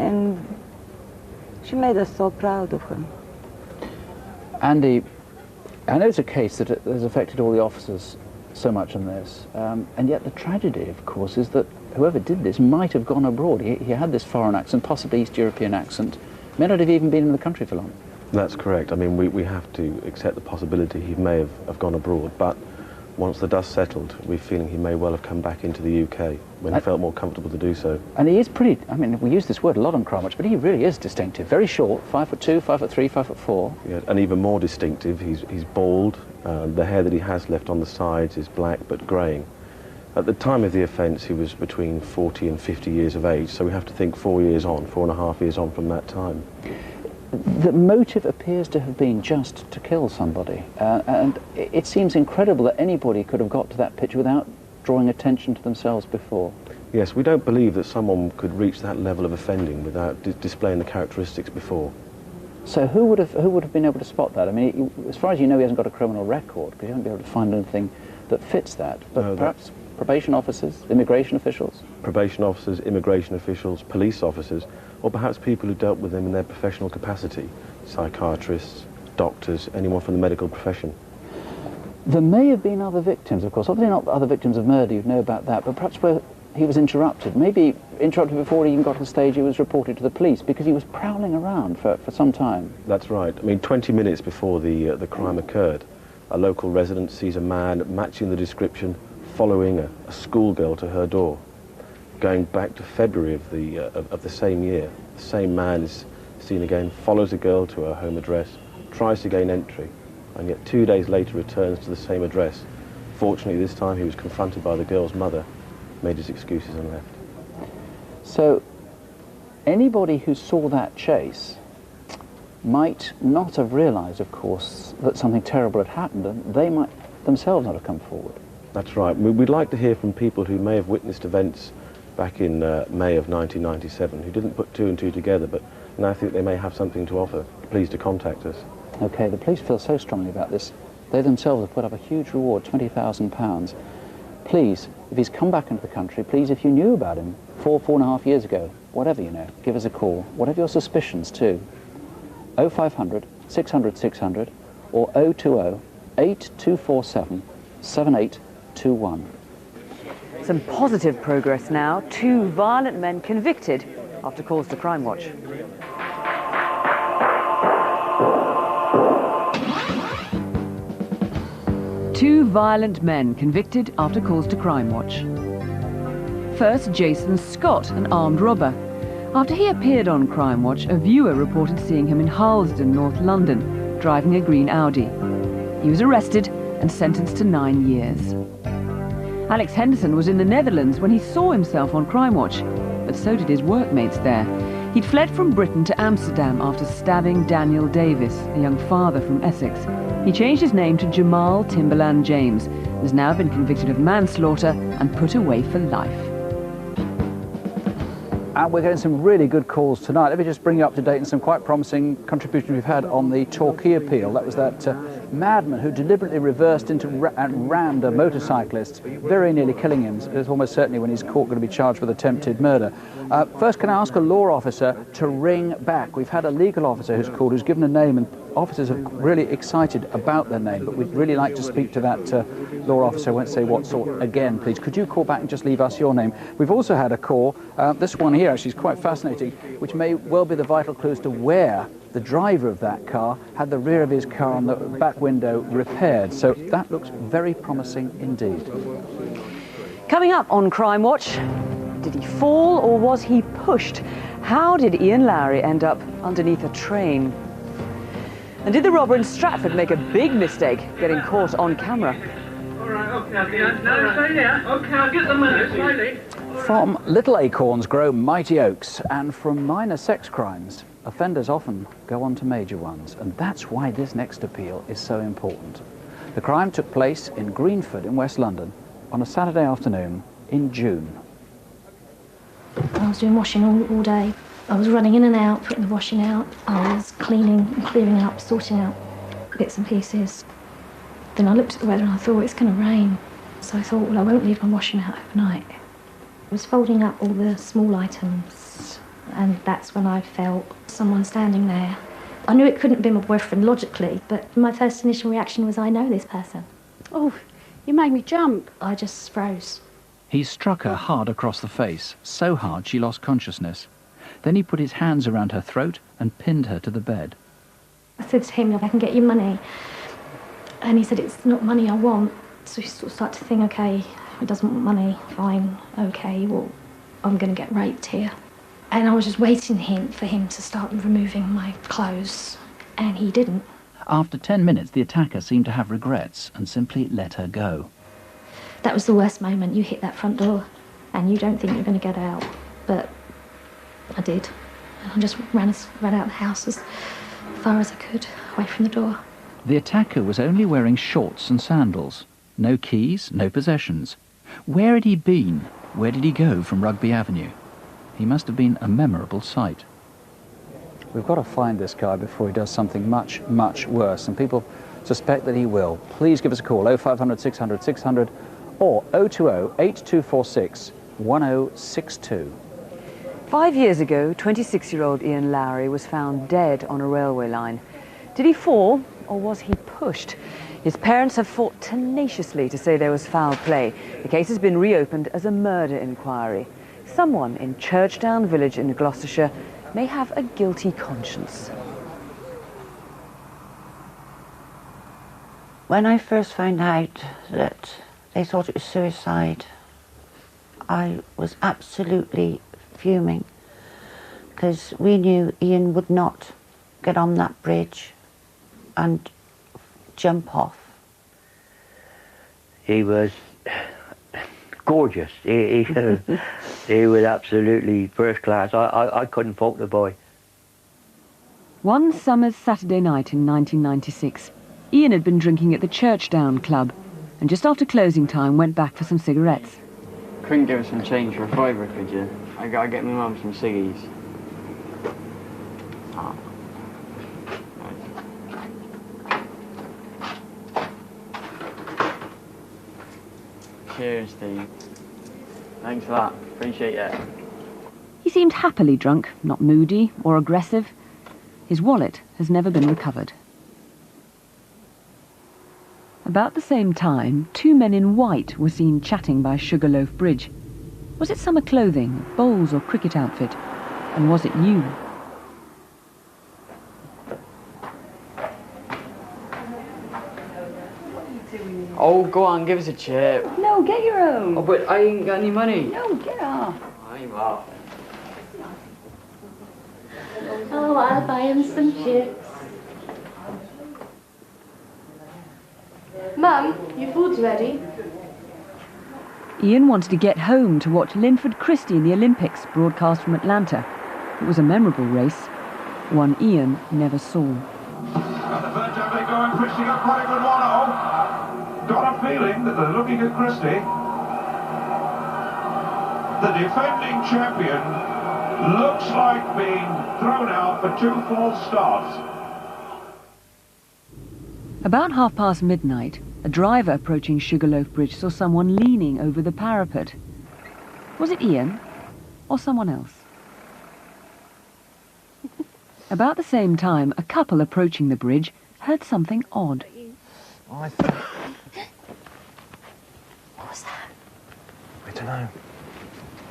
and she made us so proud of her. Andy, I know it's a case that has affected all the officers so much in this, and yet the tragedy, of course, is that whoever did this might have gone abroad. He had this foreign accent, possibly East European accent, may not have even been in the country for long. That's correct. I mean, we have to accept the possibility he may have gone abroad, but once the dust settled, we're feeling he may well have come back into the UK when he felt more comfortable to do so. And he is pretty, I mean, we use this word a lot on Crimewatch, but he really is distinctive. Very short, 5'2", 5'3", 5'4". Yeah, and even more distinctive, he's bald. The hair that he has left on the sides is black but greying. At the time of the offence, he was between 40 and 50 years of age, so we have to think 4 years on, 4.5 years on from that time. The motive appears to have been just to kill somebody, and it seems incredible that anybody could have got to that pitch without drawing attention to themselves before. Yes, we don't believe that someone could reach that level of offending without displaying the characteristics before. So who would have been able to spot that? I mean, as far as you know, he hasn't got a criminal record, because you haven't been able to find anything that fits that. But no, perhaps probation officers, immigration officials? Probation officers, immigration officials, police officers, or perhaps people who dealt with them in their professional capacity, psychiatrists, doctors, anyone from the medical profession. There may have been other victims, of course, obviously not other victims of murder, you'd know about that, but perhaps where he was interrupted, maybe interrupted before he even got to the stage he was reported to the police, because he was prowling around for some time. That's right. I mean, 20 minutes before the crime occurred, a local resident sees a man matching the description, following a schoolgirl to her door. Going back to February of the same year, the same man is seen again, follows a girl to her home address, tries to gain entry, and yet 2 days later returns to the same address. Fortunately, this time he was confronted by the girl's mother, made his excuses and left. So, anybody who saw that chase might not have realised, of course, that something terrible had happened, and they might themselves not have come forward. That's right. We'd like to hear from people who may have witnessed events back in May of 1997, who didn't put two and two together, but now think they may have something to offer. Please to contact us. OK, the police feel so strongly about this. They themselves have put up a huge reward, £20,000. Please, if he's come back into the country, please, if you knew about him 4.5 years ago, whatever you know, give us a call. Whatever your suspicions, too. 0500 600 600 or 020 8247 7821. Some positive progress now. 2 violent men convicted after calls to Crimewatch. Two violent men convicted after calls to Crimewatch. First, Jason Scott, an armed robber. After he appeared on Crimewatch, a viewer reported seeing him in Harlesden, North London, driving a green Audi. He was arrested and sentenced to 9 years. Alex Henderson was in the Netherlands when he saw himself on Crimewatch, but so did his workmates there. He'd fled from Britain to Amsterdam after stabbing Daniel Davis, a young father from Essex. He changed his name to Jamal Timberland James, and has now been convicted of manslaughter and put away for life. And we're getting some really good calls tonight. Let me just bring you up to date on some quite promising contributions we've had on the Torquay appeal. That was that madman who deliberately reversed into and rammed a motorcyclist, very nearly killing him. It's almost certainly when he's caught going to be charged with attempted murder. First, can I ask a law officer to ring back? We've had a legal officer who's called, who's given a name, and officers are really excited about their name, but we'd really like to speak to that law officer. I won't say what sort again, please. Could you call back and just leave us your name? We've also had a call, this one here actually is quite fascinating, which may well be the vital clue as to where the driver of that car had the rear of his car on the back window repaired. So that looks very promising indeed. Coming up on Crimewatch, did he fall or was he pushed? How did Ian Lowry end up underneath a train? And did the robber in Stratford make a big mistake getting caught on camera? All right, OK, I'll get the money, slowly. From little acorns grow mighty oaks, and from minor sex crimes, offenders often go on to major ones, and that's why this next appeal is so important. The crime took place in Greenford in West London on a Saturday afternoon in June. I was doing washing all day. I was running in and out, putting the washing out. I was cleaning and clearing up, sorting out bits and pieces. Then I looked at the weather and I thought it's going to rain. So I thought, well, I won't leave my washing out overnight. I was folding up all the small items and that's when I felt someone standing there. I knew it couldn't have been my boyfriend logically, but my first initial reaction was, I know this person. Oh, you made me jump. I just froze. He struck her hard across the face, so hard she lost consciousness. Then he put his hands around her throat and pinned her to the bed. I said to him, I can get you money. And he said, it's not money I want. So he sort of started to think, OK, he doesn't want money, fine, OK, well, I'm going to get raped here. And I was just waiting for him to start removing my clothes, and he didn't. After 10 minutes, the attacker seemed to have regrets and simply let her go. That was the worst moment. You hit that front door, and you don't think you're going to get out. But I did. I just ran out the house as far as I could, away from the door. The attacker was only wearing shorts and sandals. No keys, no possessions. Where had he been? Where did he go from Rugby Avenue? He must have been a memorable sight. We've got to find this guy before he does something much, much worse, and people suspect that he will. Please give us a call, 0500 600 600 or 020 8246 1062. 5 years ago, 26-year-old Ian Lowry was found dead on a railway line. Did he fall, or was he pushed? His parents have fought tenaciously to say there was foul play. The case has been reopened as a murder inquiry. Someone in Churchdown village in Gloucestershire may have a guilty conscience. When I first found out that they thought it was suicide, I was absolutely fuming, because we knew Ian would not get on that bridge and jump off. He was gorgeous. He was absolutely first class. I couldn't fault the boy. One summer's Saturday night in 1996, Ian had been drinking at the Churchdown club, and just after closing time went back for some cigarettes. Couldn't give us some change for a fiver, could you? I gotta get my mum some ciggies. Oh. Cheers, Steve. Thanks for that. Appreciate it. He seemed happily drunk, not moody or aggressive. His wallet has never been recovered. About the same time, two men in white were seen chatting by Sugarloaf Bridge. Was it summer clothing, bowls or cricket outfit? And was it you? Oh, go on, give us a chip. No, get your own. Oh, but I ain't got any money. No, get off. I'm off. Oh, I'll buy him some chips. Mum, your food's ready. Ian wanted to get home to watch Linford Christie in the Olympics, broadcast from Atlanta. It was a memorable race, one Ian never saw. And the third time they go and Christie got quite a good 1-0. Got a feeling that they're looking at Christie. The defending champion looks like being thrown out for 2 false starts. About midnight, a driver approaching Sugarloaf Bridge saw someone leaning over the parapet. Was it Ian or someone else? About the same time, a couple approaching the bridge heard something odd. What was that? I don't know.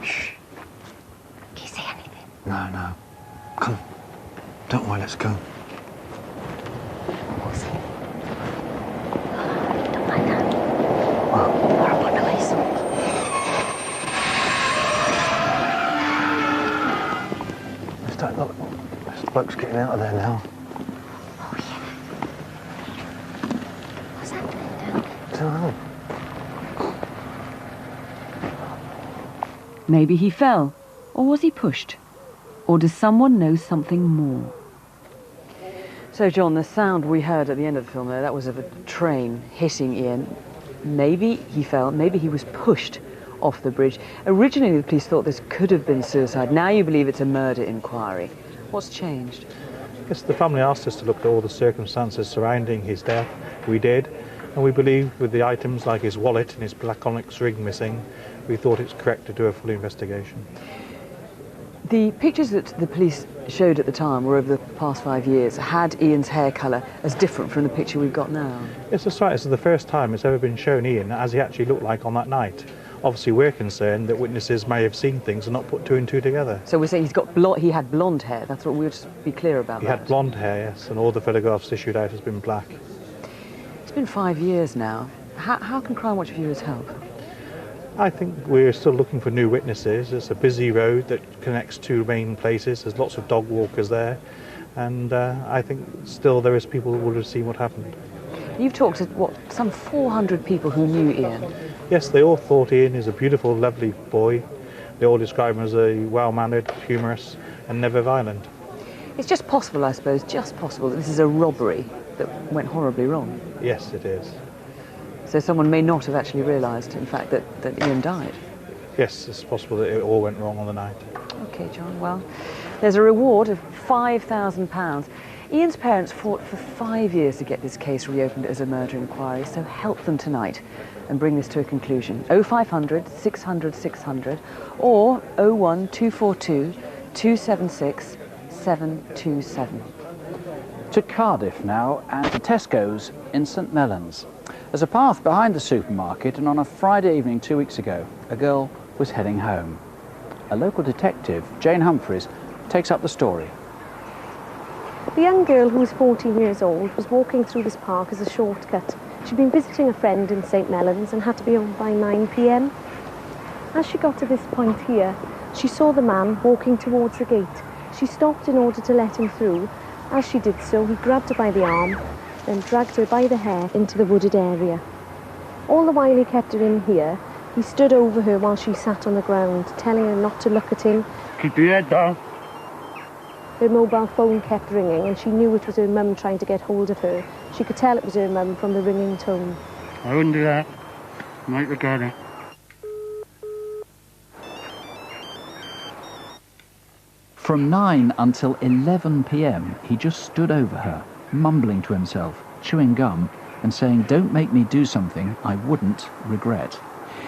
Shh. Can you see anything? No. Come. Don't worry, let's go. What was it? Don't like that. Horrible noise. Look, this bloke's getting out of there now. Oh, yeah. What's happening now? I don't know. Maybe he fell, or was he pushed? Or does someone know something more? So, John, the sound we heard at the end of the film there, that was of a train hitting Ian. Maybe he fell, maybe he was pushed off the bridge. Originally, the police thought this could have been suicide. Now you believe it's a murder inquiry. What's changed? Yes, the family asked us to look at all the circumstances surrounding his death. We did, and we believe with the items like his wallet and his black onyx ring missing, we thought it's correct to do a full investigation. The pictures that the police showed at the time were over the past 5 years, had Ian's hair colour as different from the picture we've got now. Yes, that's right. This is the first time it's ever been shown Ian as he actually looked like on that night. Obviously, we're concerned that witnesses may have seen things and not put two and two together. So we're saying he had blonde hair. That's what we'll just be clear about. He had blonde hair, yes, and all the photographs issued out has been black. It's been 5 years now. How can Crimewatch viewers help? I think we're still looking for new witnesses. It's a busy road that connects two main places. There's lots of dog walkers there, and I think still there is people who would have seen what happened. You've talked to, some 400 people who knew Ian? Yes, they all thought Ian is a beautiful, lovely boy. They all describe him as a well-mannered, humorous, and never violent. It's just possible, I suppose, just possible that this is a robbery that went horribly wrong. Yes, it is. So someone may not have actually realised, in fact, that Ian died. Yes, it's possible that it all went wrong on the night. OK, John, well, there's a reward of £5,000. Ian's parents fought for 5 years to get this case reopened as a murder inquiry, so help them tonight and bring this to a conclusion. 0500 600 600 or 01242 276 727. To Cardiff now, and to Tesco's in St Mellons. There's a path behind the supermarket, and on a Friday evening 2 weeks ago, a girl was heading home. A local detective, Jane Humphreys, takes up the story. The young girl, who was 14 years old, was walking through this park as a shortcut. She'd been visiting a friend in St Mellons and had to be home by 9 p.m. As she got to this point here, she saw the man walking towards the gate. She stopped in order to let him through. As she did so, he grabbed her by the arm, then dragged her by the hair into the wooded area. All the while he kept her in here, he stood over her while she sat on the ground, telling her not to look at him. Keep your head down. Her mobile phone kept ringing, and she knew it was her mum trying to get hold of her. She could tell it was her mum from the ringing tone. I wouldn't do that. Might regret it. From 9 until 11 p.m, he just stood over her, mumbling to himself, chewing gum, and saying, "Don't make me do something I wouldn't regret."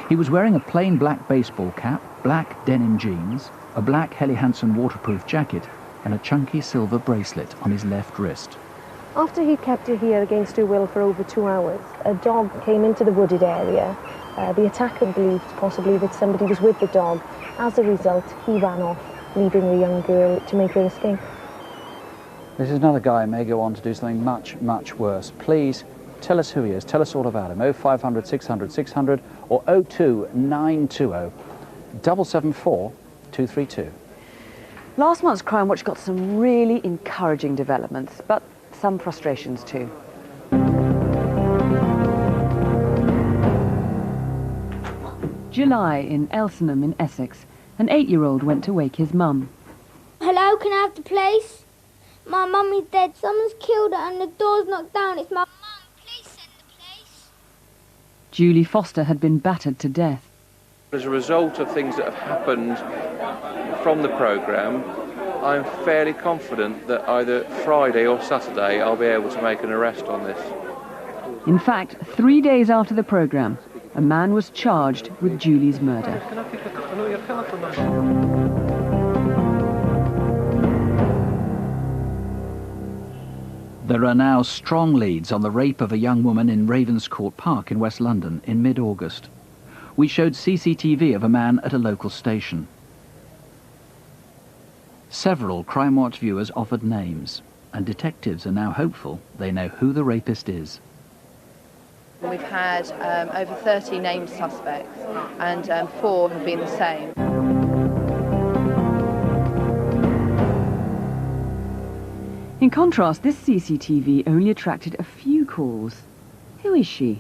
He was wearing a plain black baseball cap, black denim jeans, a black Helly Hansen waterproof jacket, and a chunky silver bracelet on his left wrist. After he'd kept her here against her will for over 2 hours, a dog came into the wooded area. The attacker believed possibly that somebody was with the dog. As a result, he ran off, leaving the young girl to make her escape. This is another guy who may go on to do something much, much worse. Please tell us who he is. Tell us all about him. 0500 600 600 or 02920 774 232. Last month's Crimewatch got some really encouraging developments, but some frustrations too. July in Elsenham in Essex. An 8-year-old went to wake his mum. Hello, can I have the police? My mummy's dead. Someone's killed her and the door's knocked down. It's my mum. Please send the police. Julie Foster had been battered to death. As a result of things that have happened from the programme, I'm fairly confident that either Friday or Saturday I'll be able to make an arrest on this. In fact, 3 days after the programme, a man was charged with Julie's murder. There are now strong leads on the rape of a young woman in Ravenscourt Park in West London in mid-August. We showed CCTV of a man at a local station. Several Crimewatch viewers offered names, and detectives are now hopeful they know who the rapist is. We've had over 30 named suspects, and 4 have been the same. In contrast, this CCTV only attracted a few calls. Who is she?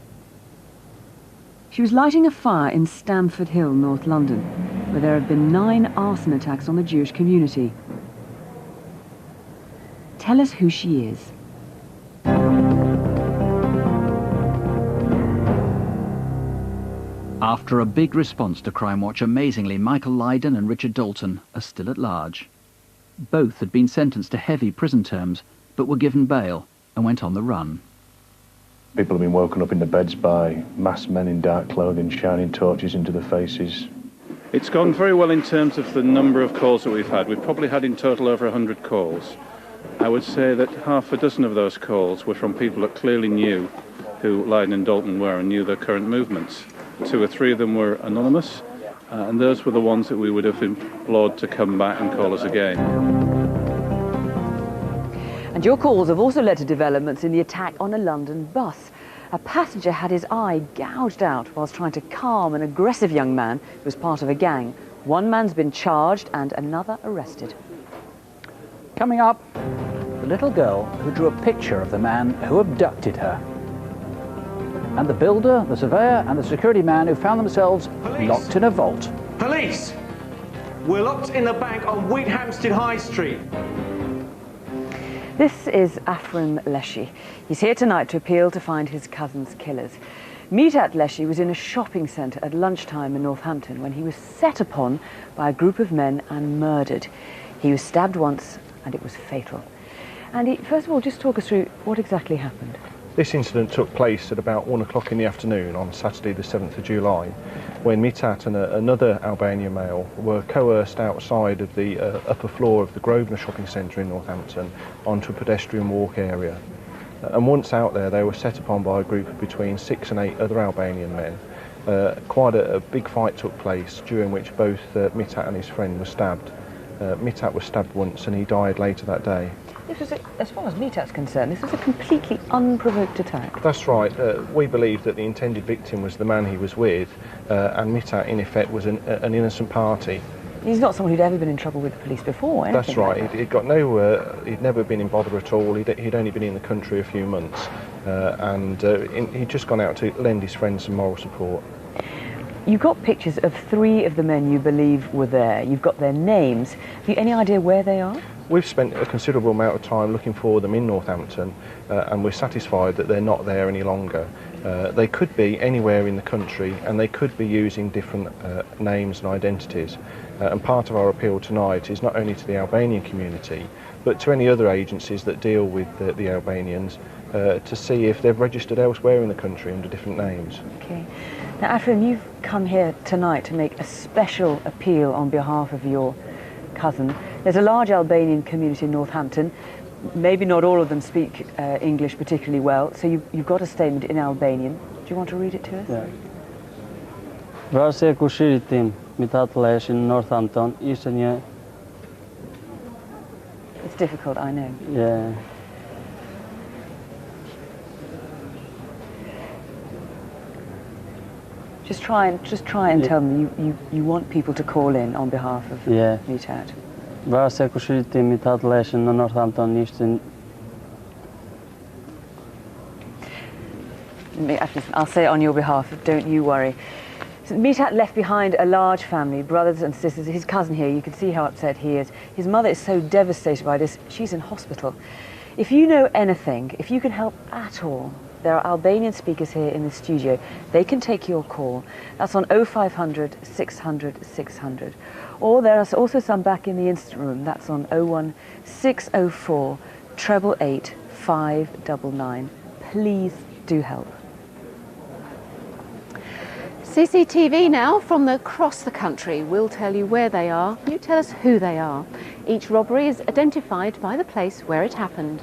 She was lighting a fire in Stamford Hill, North London, where there have been 9 arson attacks on the Jewish community. Tell us who she is. After a big response to Crimewatch, amazingly, Michael Lydon and Richard Dalton are still at large. Both had been sentenced to heavy prison terms, but were given bail and went on the run. People have been woken up in their beds by masked men in dark clothing shining torches into their faces. It's gone very well in terms of the number of calls that we've had. We've probably had in total over 100 calls. I would say that half a dozen of those calls were from people that clearly knew who Leiden and Dalton were and knew their current movements. 2 or 3 of them were anonymous, and those were the ones that we would have implored to come back and call us again. And your calls have also led to developments in the attack on a London bus. A passenger had his eye gouged out whilst trying to calm an aggressive young man who was part of a gang. 1 man's been charged and another arrested. Coming up, the little girl who drew a picture of the man who abducted her. And the builder, the surveyor and the security man who found themselves locked in a vault. Police! We're locked in the bank on Wheathampstead High Street. This is Afram Leshy. He's here tonight to appeal to find his cousin's killers. Meetat Leshy was in a shopping centre at lunchtime in Northampton when he was set upon by a group of men and murdered. He was stabbed once and it was fatal. Andy, first of all, just talk us through what exactly happened. This incident took place at about 1 o'clock in the afternoon on Saturday the 7th of July when Meetat and another Albanian male were coerced outside of the upper floor of the Grosvenor shopping centre in Northampton onto a pedestrian walk area. And once out there they were set upon by a group of between 6 and 8 other Albanian men. Quite a big fight took place during which both Meetat and his friend were stabbed. Meetat was stabbed once and he died later that day. This was, as far as Meetat's concerned, this was a completely unprovoked attack. That's right. We believe that the intended victim was the man he was with, and Meetat, in effect, was an innocent party. He's not someone who'd ever been in trouble with the police before. That's right. He'd got he'd never been in bother at all. He'd only been in the country a few months, and he'd just gone out to lend his friends some moral support. You've got pictures of 3 of the men you believe were there. You've got their names. Have you any idea where they are? We've spent a considerable amount of time looking for them in Northampton, and we're satisfied that they're not there any longer. They could be anywhere in the country, and they could be using different names and identities. And part of our appeal tonight is not only to the Albanian community, but to any other agencies that deal with the Albanians, to see if they've registered elsewhere in the country under different names. Okay. Now, Afram, you've come here tonight to make a special appeal on behalf of your cousin. There's a large Albanian community in Northampton. Maybe not all of them speak English particularly well, so you've got a statement in Albanian. Do you want to read it to us? Yeah. Vrasja e kushirit tim, Meetat Leshi në Northampton, ishte një... It's difficult, I know. Yeah. Just try and tell them you want people to call in on behalf of Meetat. Vrasja e kushirit tim, Meetat Leshi në Northampton, ishte... I'll say it on your behalf, don't you worry. So Meetat left behind a large family, brothers and sisters. His cousin here, you can see how upset he is. His mother is so devastated by this, she's in hospital. If you know anything, if you can help at all, there are Albanian speakers here in the studio. They can take your call. That's on 0500 600 600. Or there are also some back in the instant room. That's on 01 604 888 599. Please do help. CCTV now from across the country. We'll tell you where they are. You tell us who they are. Each robbery is identified by the place where it happened.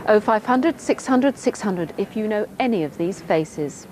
Oh 0500 600 600 if you know any of these faces.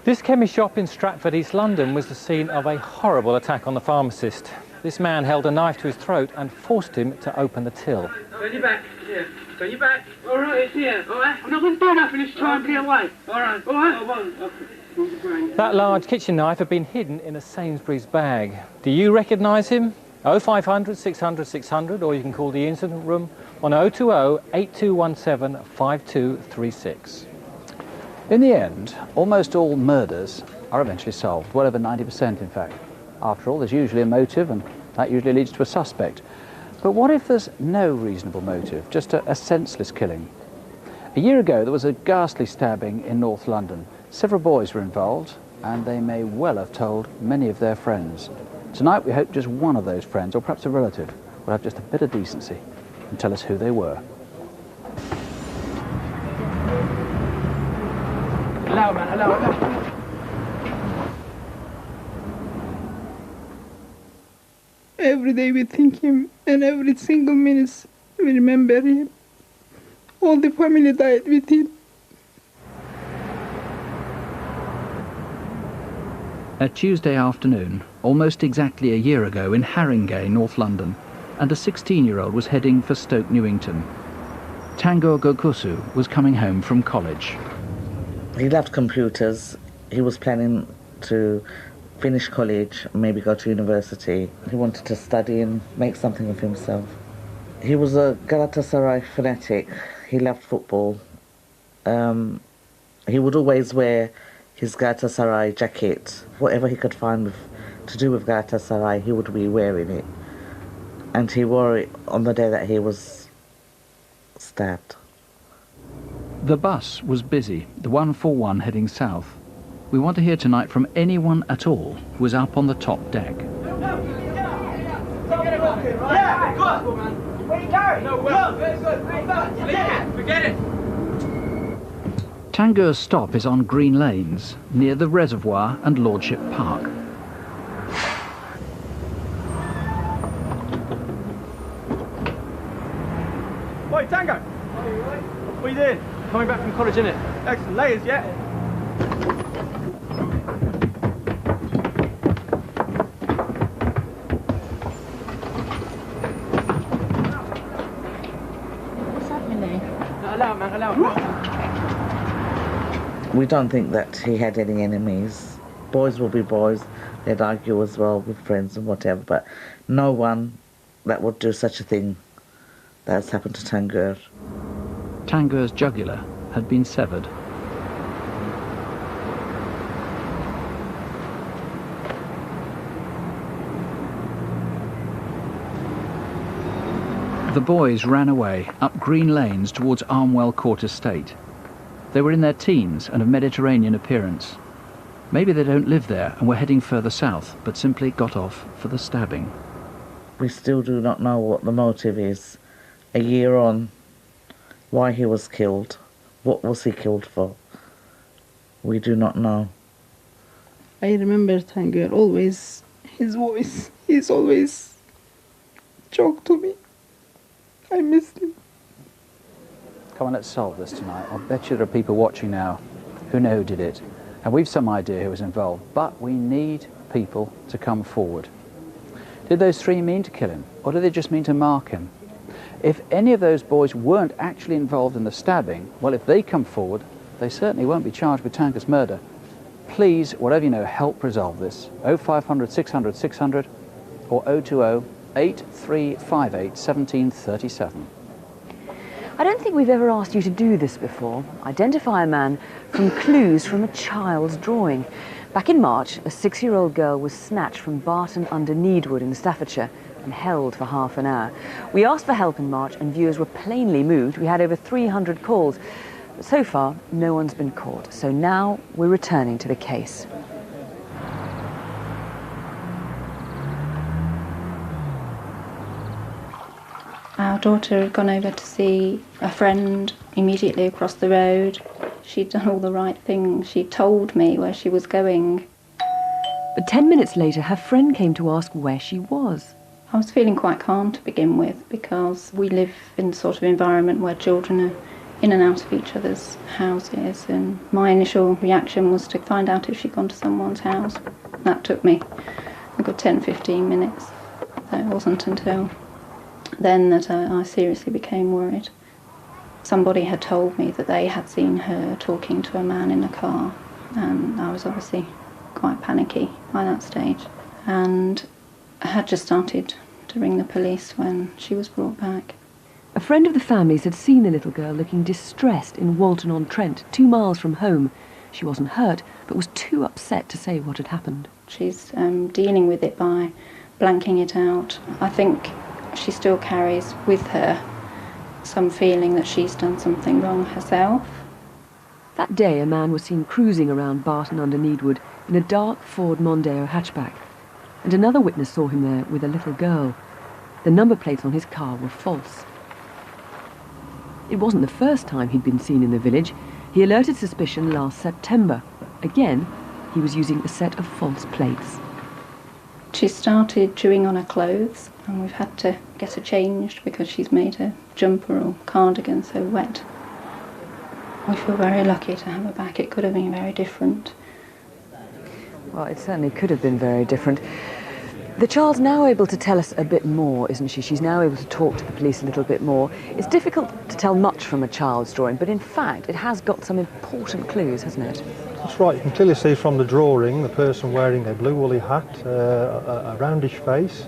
This chemist shop in Stratford, East London was the scene of a horrible attack on the pharmacist. This man held a knife to his throat and forced him to open the till. Turn your back. Here. Got your back. All right, it's here. All right. I'm not going to do nothing this time. Get away. All right. All right. I won't. That large kitchen knife had been hidden in a Sainsbury's bag. Do you recognise him? 0500 600 600, or you can call the incident room on 020 8217 5236. In the end, almost all murders are eventually solved, well over 90% in fact. After all, there's usually a motive, and that usually leads to a suspect. But what if there's no reasonable motive, just a senseless killing? A year ago, there was a ghastly stabbing in North London. Several boys were involved, and they may well have told many of their friends. Tonight, we hope just one of those friends, or perhaps a relative, will have just a bit of decency and tell us who they were. Hello, man. Hello. Every day we think him, and every single minute we remember him. All the family died with him. A Tuesday afternoon, almost exactly a year ago, in Haringey, North London, and a 16-year-old was heading for Stoke Newington. Tango Gokusu was coming home from college. He loved computers. He was planning to finish college, maybe go to university. He wanted to study and make something of himself. He was a Galatasaray fanatic. He loved football. He would always wear his Galatasaray jacket. Whatever he could find to do with Galatasaray, he would be wearing it. And he wore it on the day that he was stabbed. The bus was busy, the 141 heading south. We want to hear tonight from anyone at all who was up on the top deck. Yeah, good. Where you going? No, well, very good. Forget it. Tango's stop is on Green Lanes, near the Reservoir and Lordship Park. Oi, Tango! What are you doing? Coming back from college, innit? Excellent. Layers, yeah? What's happening? Allow, man, allow. We don't think that he had any enemies. Boys will be boys. They'd argue as well with friends and whatever, but no one that would do such a thing that's happened to Tango. Tango's jugular had been severed. The boys ran away up Green Lanes towards Armwell Court Estate. They were in their teens and of Mediterranean appearance. Maybe they don't live there and were heading further south, but simply got off for the stabbing. We still do not know what the motive is. A year on, why he was killed. What was he killed for? We do not know. I remember Tango always, his voice, he's always talked to me. I missed him. Come on, let's solve this tonight. I'll bet you there are people watching now who know who did it. And we've some idea who was involved, but we need people to come forward. Did those three mean to kill him, or did they just mean to mark him? If any of those boys weren't actually involved in the stabbing, well, if they come forward, they certainly won't be charged with Tango's murder. Please, whatever you know, help resolve this. 0500 600 600 or 020 8358 1737. I don't think we've ever asked you to do this before. Identify a man from clues from a child's drawing. Back in March, a 6-year-old girl was snatched from Barton under Needwood in Staffordshire and held for half an hour. We asked for help in March and viewers were plainly moved. We had over 300 calls. But so far, no one's been caught. So now we're returning to the case. Our daughter had gone over to see a friend immediately across the road. She'd done all the right things. She told me where she was going. But 10 minutes later, her friend came to ask where she was. I was feeling quite calm to begin with because we live in the sort of environment where children are in and out of each other's houses, and my initial reaction was to find out if she'd gone to someone's house. That took me a good 10-15 minutes. So it wasn't until then that I seriously became worried. Somebody had told me that they had seen her talking to a man in a car, and I was obviously quite panicky by that stage, and I had just started to ring the police when she was brought back. A friend of the family's had seen the little girl looking distressed in Walton-on-Trent, 2 miles from home. She wasn't hurt, but was too upset to say what had happened. She's dealing with it by blanking it out. I think she still carries with her some feeling that she's done something wrong herself. That day, a man was seen cruising around Barton under Needwood in a dark Ford Mondeo hatchback, and another witness saw him there with a little girl. The number plates on his car were false. It wasn't the first time he'd been seen in the village. He alerted suspicion last September. Again, he was using a set of false plates. She started chewing on her clothes, and we've had to get her changed because she's made her jumper or cardigan so wet. We feel very lucky to have her back. It could have been very different. Well, it certainly could have been very different. The child's now able to tell us a bit more, isn't she? She's now able to talk to the police a little bit more. It's difficult to tell much from a child's drawing, but in fact it has got some important clues, hasn't it? That's right. You can clearly see from the drawing the person wearing a blue woolly hat, a roundish face.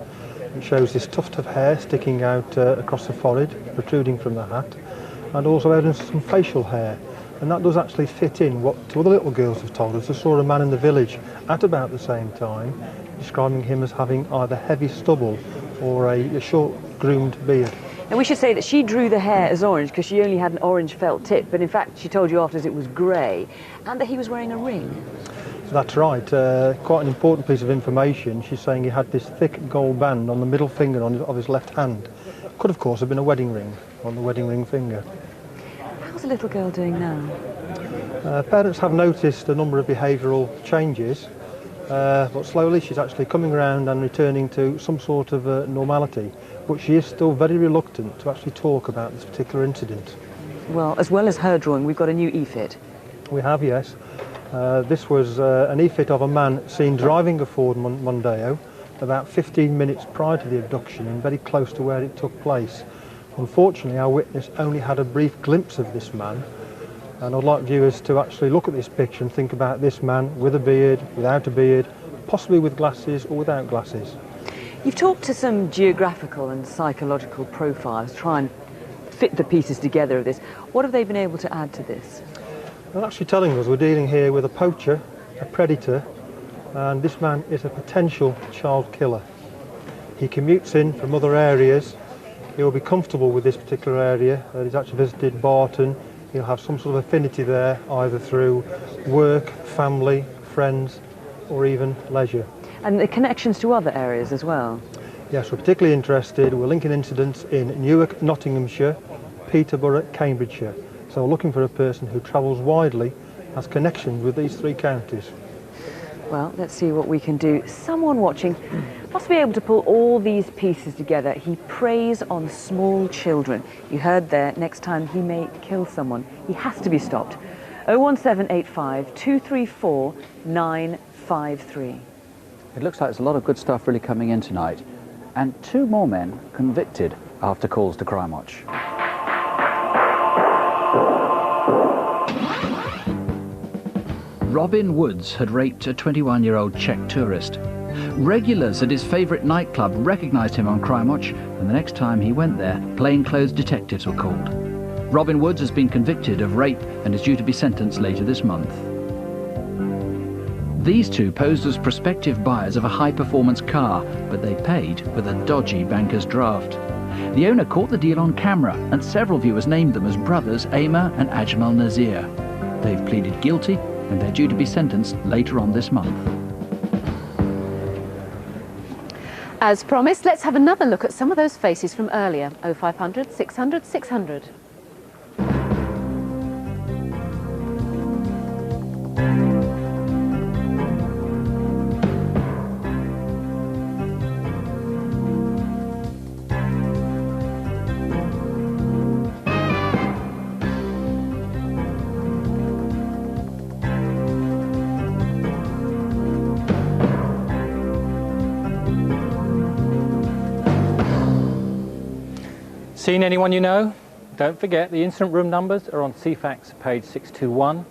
It shows this tuft of hair sticking out across the forehead, protruding from the hat, and also evidence of some facial hair. And that does actually fit in what two other little girls have told us. They saw a man in the village at about the same time, describing him as having either heavy stubble or a short groomed beard. And we should say that she drew the hair as orange because she only had an orange felt tip, but in fact she told you afterwards it was grey, and that he was wearing a ring. That's right, quite an important piece of information. She's saying he had this thick gold band on the middle finger of his left hand. Could of course have been a wedding ring on the wedding ring finger. How's the little girl doing now? Parents have noticed a number of behavioural changes, but slowly she's actually coming around and returning to some sort of normality. But she is still very reluctant to actually talk about this particular incident. Well, as well as her drawing, we've got a new e-fit. We have, yes. This was an e-fit of a man seen driving a Ford Mondeo about 15 minutes prior to the abduction and very close to where it took place. Unfortunately, our witness only had a brief glimpse of this man, and I'd like viewers to actually look at this picture and think about this man with a beard, without a beard, possibly with glasses or without glasses. You've talked to some geographical and psychological profiles, try and fit the pieces together of this. What have they been able to add to this? They're actually telling us we're dealing here with a poacher, a predator, and this man is a potential child killer. He commutes in from other areas. He'll be comfortable with this particular area. He's actually visited Barton. He'll have some sort of affinity there, either through work, family, friends, or even leisure. And the connections to other areas as well? Yes, we're particularly interested. We're linking incidents in Newark, Nottinghamshire, Peterborough, Cambridgeshire. So we're looking for a person who travels widely, has connections with these 3 counties. Well, let's see what we can do. Someone watching must be able to pull all these pieces together. He preys on small children. You heard there, next time he may kill someone. He has to be stopped. 01785 234 953. It looks like there's a lot of good stuff really coming in tonight. And 2 more men convicted after calls to Crimewatch. Robin Woods had raped a 21-year-old Czech tourist. Regulars at his favourite nightclub recognised him on Crimewatch, and the next time he went there, plainclothes detectives were called. Robin Woods has been convicted of rape and is due to be sentenced later this month. These 2 posed as prospective buyers of a high-performance car, but they paid with a dodgy banker's draft. The owner caught the deal on camera, and several viewers named them as brothers Aimer and Ajmal Nazir. They've pleaded guilty, and they're due to be sentenced later on this month. As promised, let's have another look at some of those faces from earlier. 0500 600 600. Seen anyone you know? Don't forget, the incident room numbers are on CFAX page 621,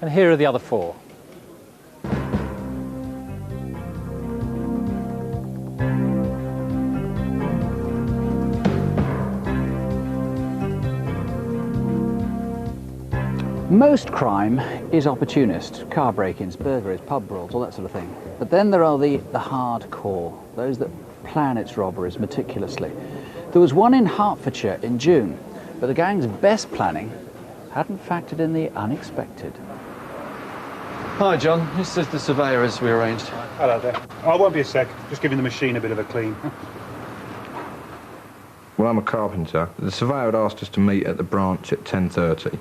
and here are the other 4. Most crime is opportunist. Car break-ins, burglaries, pub brawls, all that sort of thing. But then there are the hardcore, those that plan its robberies meticulously. There was one in Hertfordshire in June, but the gang's best planning hadn't factored in the unexpected. Hi, John. This is the surveyor as we arranged. Hello there. I won't be a sec. Just giving the machine a bit of a clean. Well, I'm a carpenter. The surveyor had asked us to meet at the branch at 10:30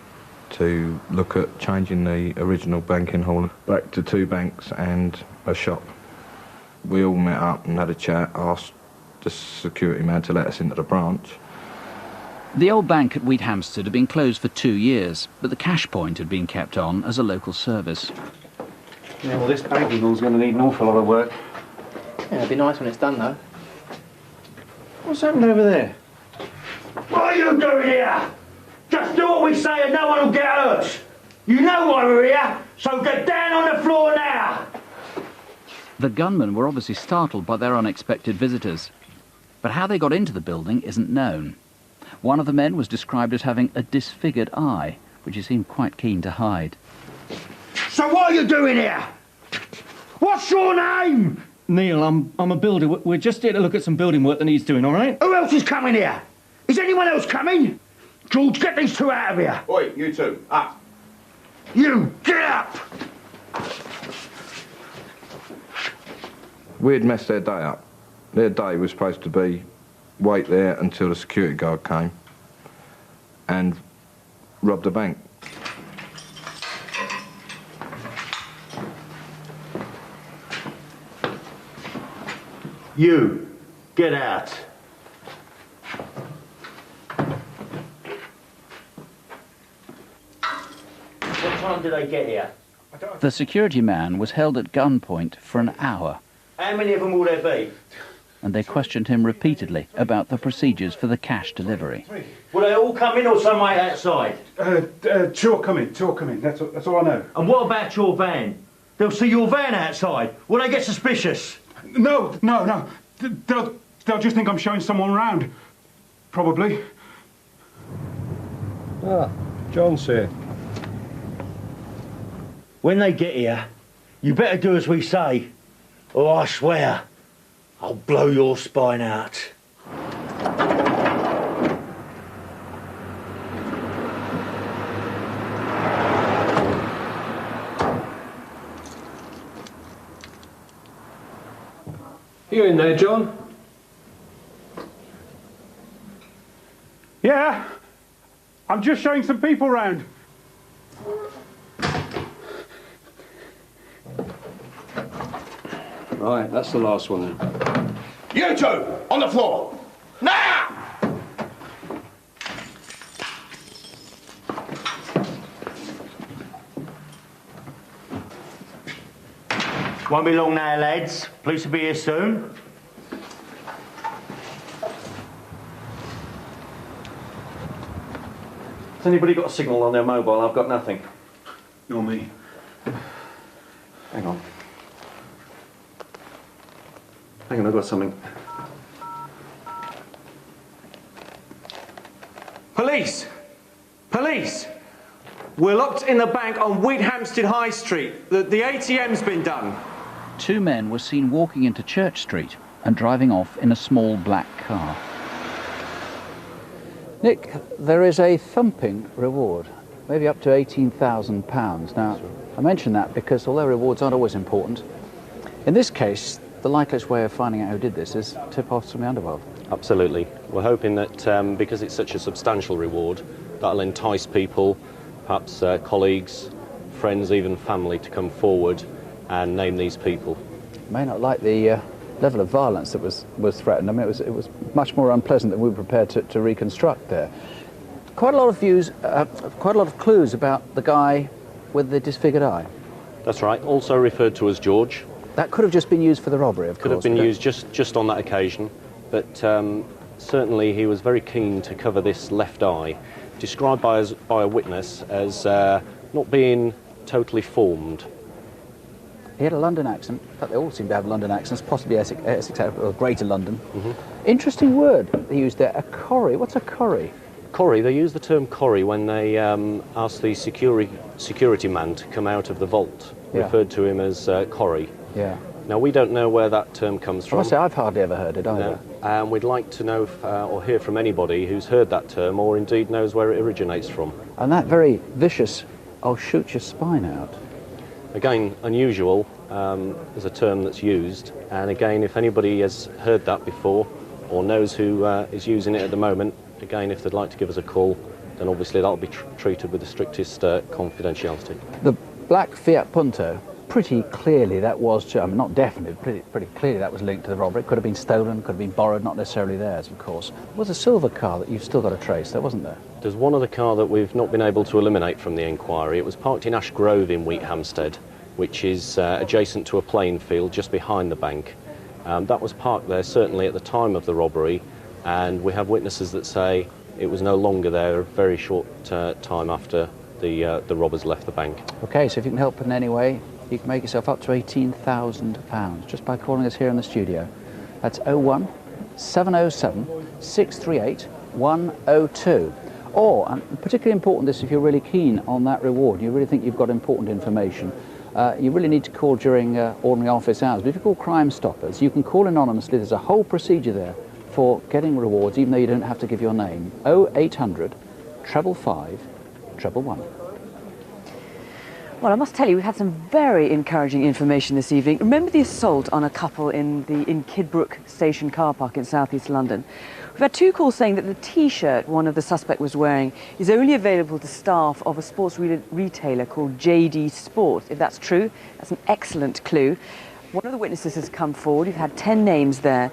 to look at changing the original banking hall back to 2 banks and a shop. We all met up and had a chat, asked the security man to let us into the branch. The old bank at Wheathampstead had been closed for 2 years, but the cash point had been kept on as a local service. Yeah, well, this banking hall's going to need an awful lot of work. Yeah, it'd be nice when it's done, though. What's happened over there? What are you doing here? Just do what we say and no one will get hurt. You know why we're here, so get down on the floor now. The gunmen were obviously startled by their unexpected visitors, but how they got into the building isn't known. One of the men was described as having a disfigured eye, which he seemed quite keen to hide. So what are you doing here? What's your name? Neil, I'm a builder. We're just here to look at some building work that needs doing, all right? Who else is coming here? Is anyone else coming? George, get these 2 out of here. Oi, you 2, up. You, get up! We had messed their day up. Their day was supposed to be wait there until the security guard came and rob the bank. You, get out. What time did they get here? The security man was held at gunpoint for an hour, How many of them will there be? and they questioned him repeatedly about the procedures for the cash delivery. Will they all come in or some way outside? 2 will come in, 2 will come in. That's all I know. And what about your van? They'll see your van outside. Will they get suspicious? No. They'll just think I'm showing someone around. Probably. Ah, John's here. When they get here, you better do as we say, or I swear, I'll blow your spine out. You in there, John? Yeah. I'm just showing some people round. Right, that's the last one then. You 2, on the floor. Now! Won't be long now, lads. Police will be here soon. Has anybody got a signal on their mobile? I've got nothing. Nor me. Hang on. Hang on, I've got something. Police! Police! We're locked in the bank on Wheathampstead High Street. The ATM's been done. 2 men were seen walking into Church Street and driving off in a small black car. Nick, there is a thumping reward, maybe up to £18,000. Now, I mention that because although rewards aren't always important, in this case, the likeliest way of finding out who did this is tip off from the underworld. Absolutely. We're hoping that because it's such a substantial reward, that'll entice people, perhaps colleagues, friends, even family, to come forward and name these people. May not like the level of violence that was threatened. I mean, it was much more unpleasant than we were prepared to reconstruct there. Quite a lot of views, quite a lot of clues about the guy with the disfigured eye. That's right. Also referred to as George. That could have just been used for the robbery, of course. Could have been used just on that occasion, but certainly he was very keen to cover this left eye, described by a witness as not being totally formed. He had a London accent. In fact, they all seem to have London accents, possibly Essex or Greater London. Interesting word they used there, a corrie. What's a corrie? Corrie, they use the term corrie when they asked the security man to come out of the vault, referred to him as corrie. Yeah. Now, we don't know where that term comes from. I must say, I've hardly ever heard it either. And we'd like to know or hear from anybody who's heard that term or indeed knows where it originates from. And that very vicious, I'll shoot your spine out. Again, unusual is a term that's used, and again, if anybody has heard that before or knows who is using it at the moment, again, if they'd like to give us a call, then obviously that'll be treated with the strictest confidentiality. The black Fiat Punto, pretty clearly that was, I mean, not definitely, pretty clearly that was linked to the robbery. It could have been stolen, could have been borrowed, not necessarily theirs, of course. There was a silver car that you've still got to trace, there wasn't there? There's one other car that we've not been able to eliminate from the inquiry. It was parked in Ash Grove in Wheat Hampstead, which is adjacent to a playing field just behind the bank. That was parked there certainly at the time of the robbery, and we have witnesses that say it was no longer there a very short time after the robbers left the bank. Okay, so if you can help in any way, you can make yourself up to £18,000 just by calling us here in the studio. That's 01 707 638 102. Or, and particularly important this if you're really keen on that reward, you really think you've got important information, you really need to call during ordinary office hours. But if you call Crime Stoppers, you can call anonymously. There's a whole procedure there for getting rewards, even though you don't have to give your name. 0800 555 111. Well, I must tell you, we've had some very encouraging information this evening. Remember the assault on a couple in Kidbrooke Station car park in southeast London? We've had two calls saying that the T-shirt one of the suspect was wearing is only available to staff of a sports retailer called JD Sports. If that's true, that's an excellent clue. One of the witnesses has come forward. You've had 10 names there.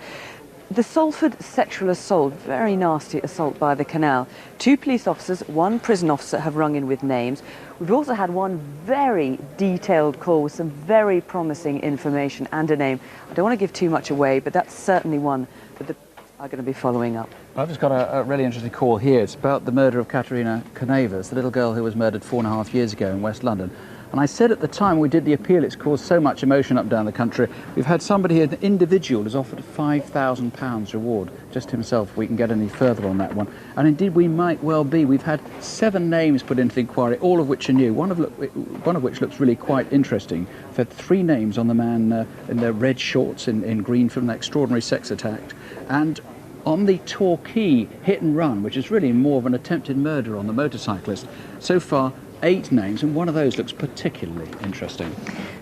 The Salford sexual assault, very nasty assault by the canal. 2 police officers, 1 prison officer have rung in with names. We've also had one very detailed call with some very promising information and a name. I don't want to give too much away, but that's certainly one that the are going to be following up. I've just got a really interesting call here. It's about the murder of Katerina Canavas, the little girl who was murdered 4.5 years ago in West London. And I said at the time we did the appeal, it's caused so much emotion up down the country. We've had somebody, an individual, who's offered a £5,000 reward, just himself. We can get any further on that one. And indeed we might well be. We've had 7 names put into the inquiry, all of which are new, one of which looks really quite interesting. We've had 3 names on the man in their red shorts in green from an extraordinary sex attack. And on the Torquay hit and run, which is really more of an attempted murder on the motorcyclist. So far, 8 names, and one of those looks particularly interesting.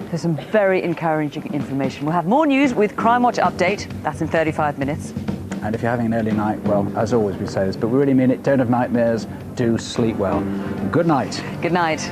There's some very encouraging information. We'll have more news with Crimewatch Update. That's in 35 minutes. And if you're having an early night, well, as always we say this, but we really mean it, don't have nightmares, do sleep well. Good night. Good night.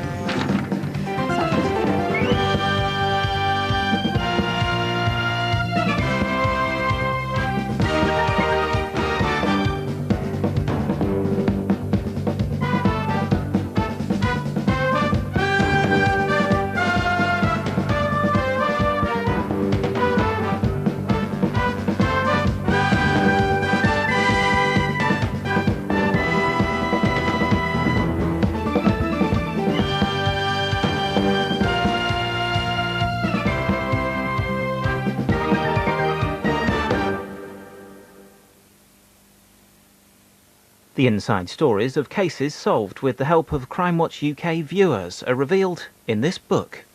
The inside stories of cases solved with the help of Crimewatch UK viewers are revealed in this book.